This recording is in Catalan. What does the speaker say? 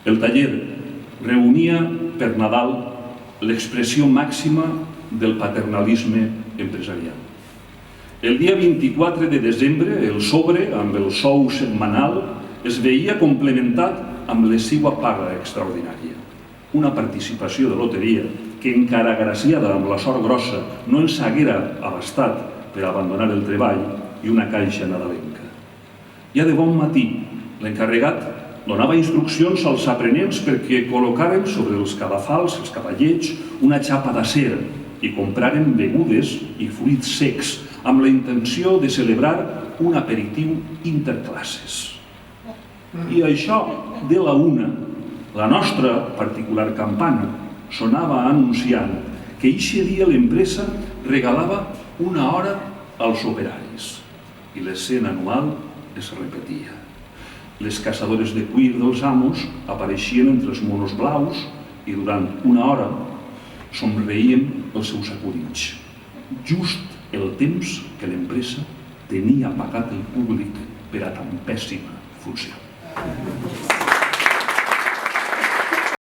El taller reunia per Nadal l'expressió màxima del paternalisme empresarial. El dia 24 de desembre, el sobre, amb el sou setmanal, es veia complementat amb la seva paga extraordinària. Una participació de loteria que, encara agraciada amb la sort grossa, no ens haguera abastat per abandonar el treball, i una caixa nadalenca. Ja de bon matí, l'encarregat donava instruccions als aprenents perquè col·locaren sobre els cadafals, els cavallets, una xapa d'acer i compraren begudes i fruits secs amb la intenció de celebrar un aperitiu interclasses. I això, de la una, la nostra particular campana sonava anunciant que eixe dia l'empresa regalava una hora als operaris i l'escena anual es repetia. Les caçadores de cuir dels amos apareixien entre els monos blaus i durant una hora somreien els seus acudits. Just el temps que l'empresa tenia pagat el públic per a tan pèssima funció.